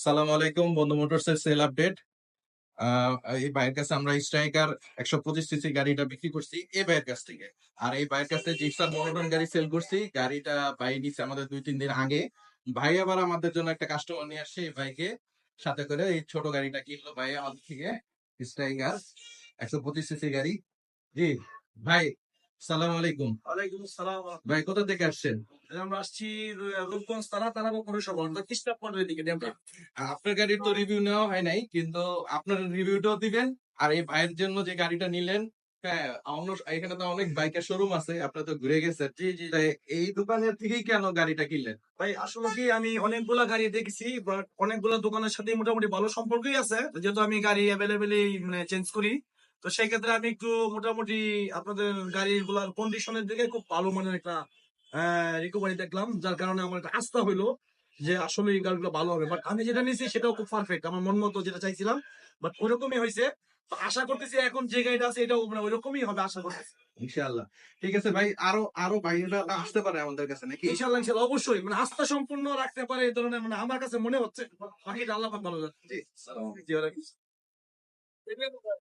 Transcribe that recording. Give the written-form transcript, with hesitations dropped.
সালাম আলাইকুম বন্ধু মোটরসের সেল আপডেট। এই ভাইয়ের কাছে আমরা স্ট্রাইকার 125 সিসি গাড়িটা বিক্রি করছি এই ভাইয়ের কাছ থেকে। আর এই ভাইয়ের কাছে জিক্সার মনোটন গাড়ি সেল করছি। গাড়িটা ভাই নিচ্ছে আমাদের 2-3 দিন আগে। ভাই আবার আমাদের জন্য একটা কাস্টমার নিয়ে আসছে, এই ভাইকে সাথে করে এই ছোট গাড়িটা কিনলো ভাই আমাদের থেকে। স্ট্রাইকার 125 সিসি গাড়ি। জি ভাই, সালাম আলাইকুম। ওয়ালাইকুম আসসালাম। ভাই কোথা থেকে আসছেন? আমরা আসছি রূপগঞ্জ থানা পৌরসভা কৃষ্ণাপনের দিকে ড্যামটা। আপনার গাড়ির তো রিভিউ নেওয়া হয় নাই, কিন্তু আপনার রিভিউটাও দিবেন। আর এই ভাইয়ের জন্য যে গাড়িটা নিলেন, হ্যাঁ, এখানে তো অনেক বাইকের শোরুম আছে, আপনার তো ঘুরে গেছেন। জি জি জি। তাই এই দোকানের থেকেই কেন গাড়িটা কিনলেন? ভাই আসলে কি আমি অনেকগুলা গাড়ি দেখেছি, বাট অনেকগুলা দোকানের সাথে মোটামুটি ভালো সম্পর্কই আছে, যেহেতু আমি গাড়ি অ্যাভেলেবেলি মানে চেঞ্জ করি। তো সেই ক্ষেত্রে আমি একটু মোটামুটি আপনাদের গাড়ির গুলার কন্ডিশনের দিকে খুব ভালো মানের একটা রিকভারি দেখলাম, যার কারণে আমার একটা আস্থা হইলো যে আসলে এই গাড়িগুলো ভালো হবে। বাট আমি যেটা নিয়েছি সেটাও খুব পারফেক্ট, আমার মন মতো যেটা চাইছিলাম, বাট ওইরকমই হয়েছে। তো আশা করতেছি এখন যে গাড়িটা আছে এটাও মানে ওইরকমই হবে আশা করতেছি। ইনশাআল্লাহ। ঠিক আছে ভাই, আরো আরো ভাইরা আসতে পারে আমাদের কাছে নাকি? ইনশাল্লাহ ইনশাল্লাহ অবশ্যই মানে আস্থা সম্পূর্ণ রাখতে পারে এই ধরনের, মানে আমার কাছে মনে হচ্ছে বাকিটা আল্লাহ পাক ভালো জানে। জি, সালাম। জি, ওয়ালাইকুম আসসালাম।